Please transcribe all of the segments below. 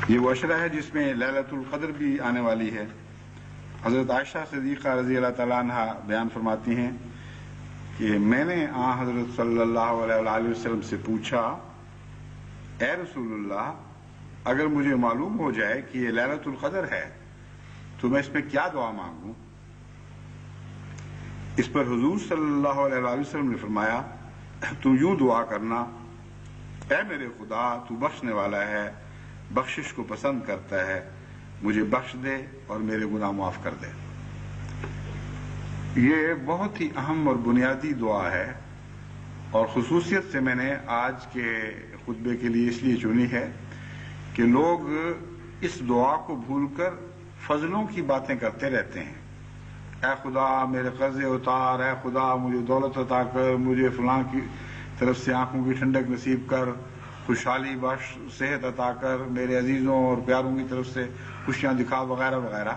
یہ وہ اشرہ ہے جس میں لیلۃ القدر بھی آنے والی ہے۔ حضرت عائشہ صدیقہ رضی اللہ تعالیٰ عنہ بیان فرماتی ہیں کہ میں نے حضرت صلی اللہ علیہ وآلہ وسلم سے پوچھا، اے رسول اللہ، اگر مجھے معلوم ہو جائے کہ یہ لیلۃ القدر ہے تو میں اس میں کیا دعا مانگوں؟ اس پر حضور صلی اللہ علیہ وآلہ وسلم نے فرمایا، تو یوں دعا کرنا، اے میرے خدا، تو بخشنے والا ہے، بخشش کو پسند کرتا ہے، مجھے بخش دے اور میرے گناہ معاف کر دے۔ یہ بہت ہی اہم اور بنیادی دعا ہے، اور خصوصیت سے میں نے آج کے خطبے کے لیے اس لیے چنی ہے کہ لوگ اس دعا کو بھول کر فضلوں کی باتیں کرتے رہتے ہیں۔ اے خدا میرے قرضے اتار، اے خدا مجھے دولت عطا کر، مجھے فلاں کی طرف سے آنکھوں کی ٹھنڈک نصیب کر، خوشحالی بخش، صحت عطا کر، میرے عزیزوں اور پیاروں کی طرف سے خوشیاں دکھا، وغیرہ وغیرہ،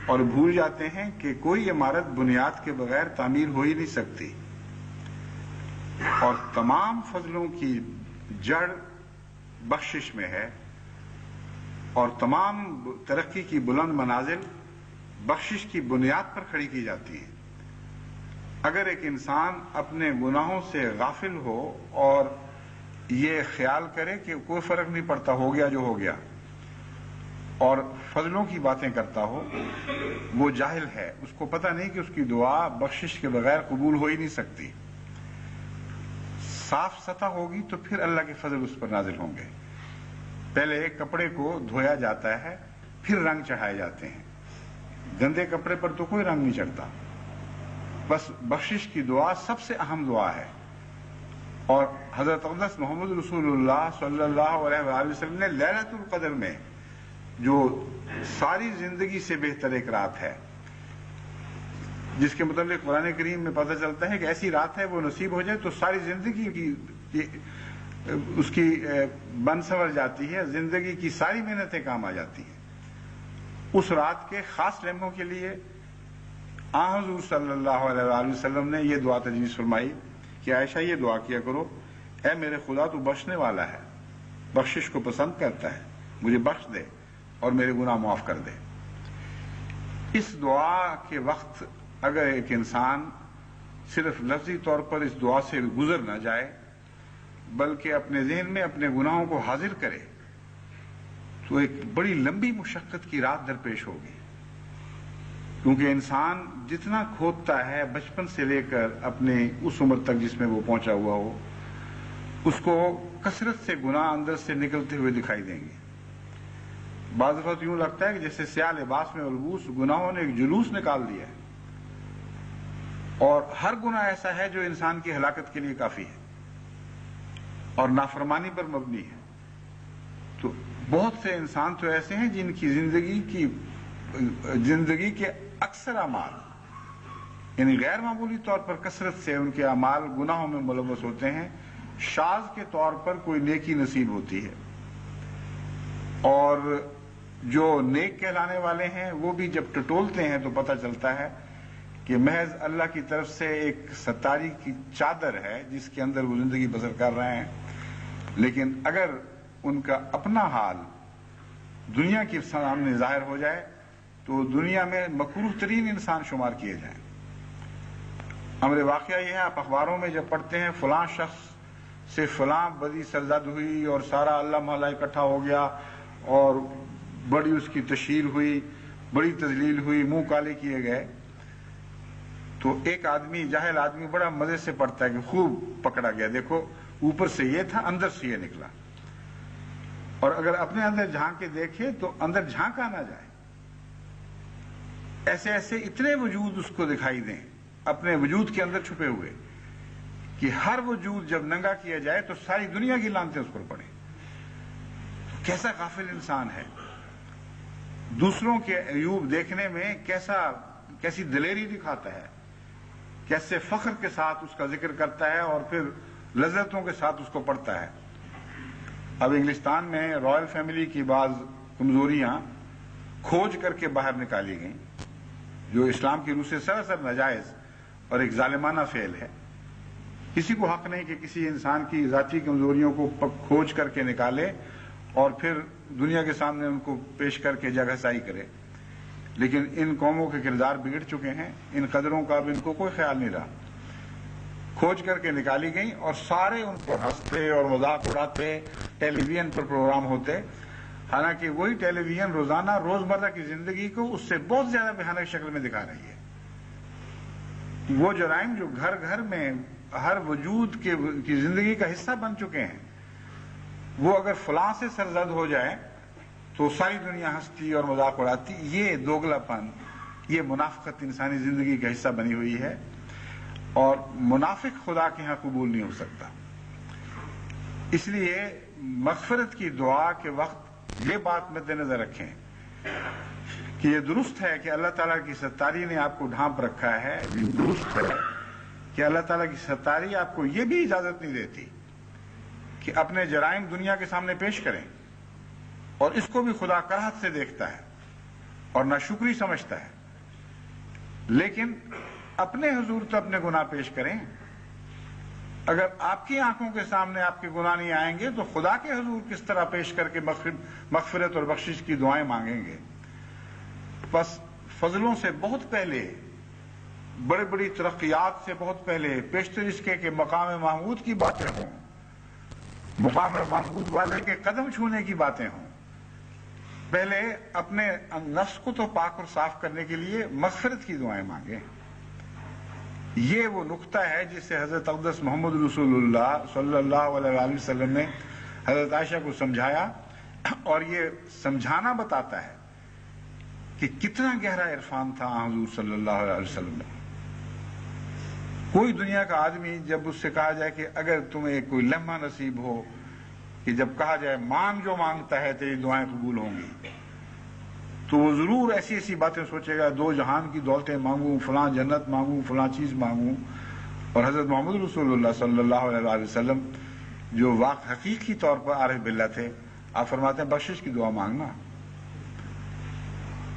اور بھول جاتے ہیں کہ کوئی عمارت بنیاد کے بغیر تعمیر ہو ہی نہیں سکتی، اور تمام فضلوں کی جڑ بخشش میں ہے، اور تمام ترقی کی بلند منازل بخشش کی بنیاد پر کھڑی کی جاتی ہیں۔ اگر ایک انسان اپنے گناہوں سے غافل ہو اور یہ خیال کرے کہ کوئی فرق نہیں پڑتا، ہو گیا جو ہو گیا، اور فضلوں کی باتیں کرتا ہو، وہ جاہل ہے، اس کو پتہ نہیں کہ اس کی دعا بخشش کے بغیر قبول ہو ہی نہیں سکتی۔ صاف سطح ہوگی تو پھر اللہ کے فضل اس پر نازل ہوں گے۔ پہلے کپڑے کو دھویا جاتا ہے، پھر رنگ چڑھائے جاتے ہیں۔ گندے کپڑے پر تو کوئی رنگ نہیں چڑھتا۔ بس بخشش کی دعا سب سے اہم دعا ہے، اور حضرت اقدس محمد رسول اللہ صلی اللہ علیہ وآلہ وسلم نے لیلۃ القدر میں، جو ساری زندگی سے بہتر ایک رات ہے، جس کے متعلق قرآن کریم میں پتہ چلتا ہے کہ ایسی رات ہے وہ نصیب ہو جائے تو ساری زندگی کی اس کی بن سنور جاتی ہے، زندگی کی ساری محنتیں کام آ جاتی ہیں۔ اس رات کے خاص لمحوں کے لیے حضور صلی اللہ علیہ وآلہ وسلم نے یہ دعا تجویز فرمائی کہ عائشہ یہ دعا کیا کرو، اے میرے خدا تو بخشنے والا ہے، بخشش کو پسند کرتا ہے، مجھے بخش دے اور میرے گناہ معاف کر دے۔ اس دعا کے وقت اگر ایک انسان صرف لفظی طور پر اس دعا سے گزر نہ جائے بلکہ اپنے ذہن میں اپنے گناہوں کو حاضر کرے تو ایک بڑی لمبی مشقت کی رات درپیش ہوگی، کیونکہ انسان جتنا کھودتا ہے بچپن سے لے کر اپنے اس عمر تک جس میں وہ پہنچا ہوا ہو، اس کو کثرت سے گناہ اندر سے نکلتے ہوئے دکھائی دیں گے۔ بعض وقت یوں لگتا ہے کہ جیسے سیاہ لباس میں ملبوس گناہوں نے ایک جلوس نکال دیا ہے، اور ہر گناہ ایسا ہے جو انسان کی ہلاکت کے لیے کافی ہے اور نافرمانی پر مبنی ہے۔ تو بہت سے انسان تو ایسے ہیں جن کی زندگی کے اکثر اعمال، یعنی غیر معمولی طور پر کثرت سے ان کے اعمال گناہوں میں ملوث ہوتے ہیں، شاذ کے طور پر کوئی نیکی نصیب ہوتی ہے، اور جو نیک کہلانے والے ہیں وہ بھی جب ٹٹولتے ہیں تو پتہ چلتا ہے کہ محض اللہ کی طرف سے ایک ستاری کی چادر ہے جس کے اندر وہ زندگی بسر کر رہے ہیں۔ لیکن اگر ان کا اپنا حال دنیا کے سامنے ظاہر ہو جائے تو دنیا میں مکروہ ترین انسان شمار کیے جائیں۔ امر واقعہ یہ ہے، آپ اخباروں میں جب پڑھتے ہیں فلاں شخص سے فلاں بدی سرزد ہوئی اور سارا اللہ محلہ اکٹھا ہو گیا اور بڑی اس کی تشہیر ہوئی، بڑی تذلیل ہوئی، منہ کالے کیے گئے، تو ایک آدمی، جاہل آدمی، بڑا مزے سے پڑھتا ہے کہ خوب پکڑا گیا، دیکھو اوپر سے یہ تھا اندر سے یہ نکلا۔ اور اگر اپنے اندر جھانک کے دیکھے تو اندر جھانکا نہ جائے، ایسے ایسے اتنے وجود اس کو دکھائی دیں اپنے وجود کے اندر چھپے ہوئے کہ ہر وجود جب ننگا کیا جائے تو ساری دنیا کی لعنتیں اس پر پڑیں۔ کیسا غافل انسان ہے، دوسروں کے عیوب دیکھنے میں کیسی دلیری دکھاتا ہے، کیسے فخر کے ساتھ اس کا ذکر کرتا ہے اور پھر لذتوں کے ساتھ اس کو پڑھتا ہے۔ اب انگلستان میں رائل فیملی کی بعض کمزوریاں کھوج کر کے باہر نکالی گئیں، جو اسلام کی روح سے سراسر ناجائز اور ایک ظالمانہ فعل ہے۔ کسی کو حق نہیں کہ کسی انسان کی ذاتی کمزوریوں کو کھوج کر کے نکالے اور پھر دنیا کے سامنے ان کو پیش کر کے جگہ سائی کرے. لیکن ان قوموں کے کردار بگڑ چکے ہیں، ان قدروں کا اب ان کو کوئی خیال نہیں رہا. کھوج کر کے نکالی گئی اور سارے ان کو ہنستے اور مذاق اڑاتے، ٹیلی ویژن پر پروگرام ہوتے، حالانکہ وہی ٹیلی ویژن روزانہ روزمرہ کی زندگی کو اس سے بہت زیادہ بھیانک شکل میں دکھا رہی ہے. وہ جرائم جو گھر گھر میں ہر وجود کی زندگی کا حصہ بن چکے ہیں، وہ اگر فلاں سے سرزد ہو جائے تو ساری دنیا ہنستی اور مذاق اڑاتی. یہ دوگلاپن، یہ منافقت انسانی زندگی کا حصہ بنی ہوئی ہے، اور منافق خدا کے ہاں قبول نہیں ہو سکتا. اس لیے مغفرت کی دعا کے وقت یہ بات مد نظر رکھیں کہ یہ درست ہے کہ اللہ تعالیٰ کی ستاری نے آپ کو ڈھانپ رکھا ہے، یہ درست ہے کہ اللہ تعالیٰ کی ستاری آپ کو یہ بھی اجازت نہیں دیتی کہ اپنے جرائم دنیا کے سامنے پیش کریں، اور اس کو بھی خدا کراہت سے دیکھتا ہے اور ناشکری سمجھتا ہے. لیکن اپنے حضور تو اپنے گناہ پیش کریں. اگر آپ کی آنکھوں کے سامنے آپ کے گناہ نہیں آئیں گے تو خدا کے حضور کس طرح پیش کر کے مغفرت اور بخشش کی دعائیں مانگیں گے؟ بس فضلوں سے بہت پہلے، بڑی بڑی ترقیات سے بہت پہلے پیشتر اس کے مقام محمود کی باتیں ہوں، مقام محمود والے کے قدم چھونے کی باتیں ہوں. پہلے اپنے نفس کو تو پاک اور صاف کرنے کے لیے مغفرت کی دعائیں مانگیں. یہ وہ نقطہ ہے جس سے حضرت اقدس محمد رسول اللہ صلی اللہ علیہ وسلم نے حضرت عائشہ کو سمجھایا، اور یہ سمجھانا بتاتا ہے کہ کتنا گہرا عرفان تھا حضور صلی اللہ علیہ وسلم میں. کوئی دنیا کا آدمی جب اس سے کہا جائے کہ اگر تمہیں کوئی لمحہ نصیب ہو کہ جب کہا جائے مانگ جو مانگتا ہے تیری دعائیں قبول ہوں گی، تو وہ ضرور ایسی ایسی باتیں سوچے گا، دو جہان کی دولتیں مانگوں، فلاں جنت مانگوں، فلاں چیز مانگوں. اور حضرت محمد رسول اللہ صلی اللہ علیہ وسلم جو حقیقی طور پر عارف باللہ تھے، آپ فرماتے ہیں بخشش کی دعا مانگنا،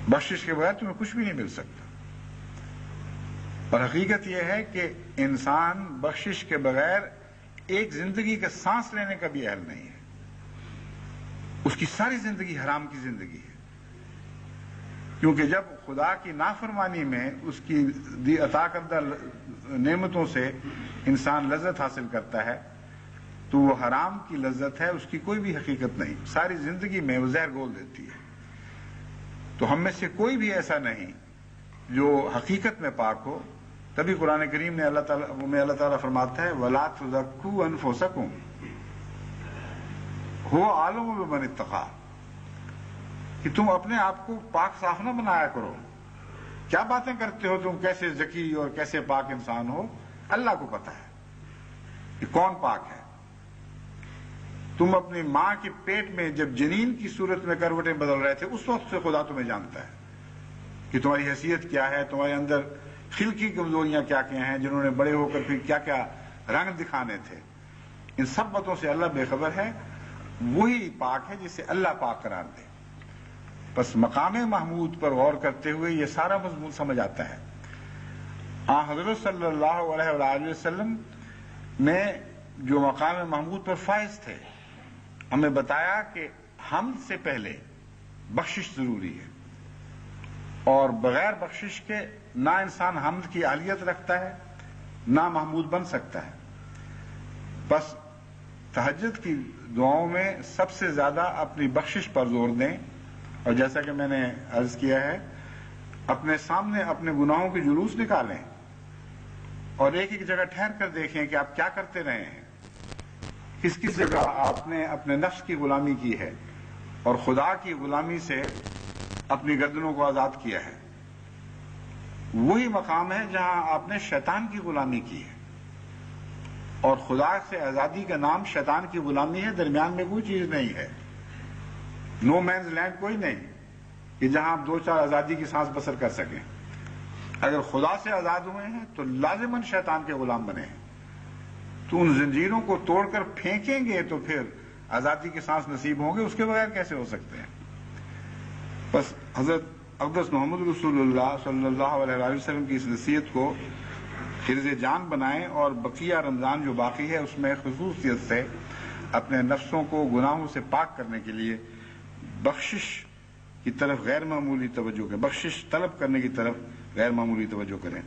بخشش کے بغیر تمہیں کچھ بھی نہیں مل سکتا. اور حقیقت یہ ہے کہ انسان بخشش کے بغیر ایک زندگی کا سانس لینے کا بھی اہل نہیں ہے. اس کی ساری زندگی حرام کی زندگی ہے، کیونکہ جب خدا کی نافرمانی میں اس کی عطا کردہ نعمتوں سے انسان لذت حاصل کرتا ہے تو وہ حرام کی لذت ہے، اس کی کوئی بھی حقیقت نہیں. ساری زندگی میں وہ زہر گھول دیتی ہے. تو ہم میں سے کوئی بھی ایسا نہیں جو حقیقت میں پاک ہو. تبھی قرآن کریم نے اللہ تعالیٰ فرماتا ہے وَلَا تُزَكُّوا أَنفُسَكُمْ هُوَ أَعْلَمُ بِمَنِ اتَّقَىٰ، کہ تم اپنے آپ کو پاک صاف نہ بنایا کرو. کیا باتیں کرتے ہو تم، کیسے ذکی اور کیسے پاک انسان ہو؟ اللہ کو پتا ہے کہ کون پاک ہے. تم اپنی ماں کے پیٹ میں جب جنین کی صورت میں کروٹیں بدل رہے تھے، اس وقت سے خدا تمہیں جانتا ہے کہ تمہاری حیثیت کیا ہے، تمہارے اندر خلقی کمزوریاں کیا کیا ہیں، جنہوں نے بڑے ہو کر پھر کیا کیا رنگ دکھانے تھے. ان سب باتوں سے اللہ بے خبر ہے. وہی پاک ہے جسے اللہ پاک قرار دے. بس مقام محمود پر غور کرتے ہوئے یہ سارا مضمون سمجھ آتا ہے. حضرت صلی اللہ علیہ وآلہ وسلم نے جو مقام محمود پر فائز تھے، ہمیں بتایا کہ حمد سے پہلے بخشش ضروری ہے، اور بغیر بخشش کے نہ انسان حمد کی اہلیت رکھتا ہے نہ محمود بن سکتا ہے. بس تہجد کی دعاؤں میں سب سے زیادہ اپنی بخشش پر زور دیں، اور جیسا کہ میں نے عرض کیا ہے اپنے سامنے اپنے گناہوں کے جلوس نکالیں اور ایک ایک جگہ ٹھہر کر دیکھیں کہ آپ کیا کرتے رہے ہیں، کس کس جگہ آپ نے اپنے نفس کی غلامی کی ہے اور خدا کی غلامی سے اپنی گردنوں کو آزاد کیا ہے. وہی مقام ہے جہاں آپ نے شیطان کی غلامی کی ہے، اور خدا سے آزادی کا نام شیطان کی غلامی ہے. درمیان میں کوئی چیز نہیں ہے، نو مینز لینڈ کوئی نہیں کہ جہاں آپ دو چار آزادی کی سانس بسر کر سکیں. اگر خدا سے آزاد ہوئے ہیں تو لازماً شیطان کے غلام بنے ہیں. تو ان زنجیروں کو توڑ کر پھینکیں گے تو پھر آزادی کی سانس نصیب ہوں گے، اس کے بغیر کیسے ہو سکتے ہیں. بس حضرت اقدس محمد رسول اللہ صلی اللہ علیہ وسلم کی اس نصیحت کو حرز جان بنائیں، اور بقیہ رمضان جو باقی ہے اس میں خصوصیت سے اپنے نفسوں کو گناہوں سے پاک کرنے کے لیے بخشش کی طرف غیر معمولی توجہ کریں، بخشش طلب کرنے کی طرف غیر معمولی توجہ کریں۔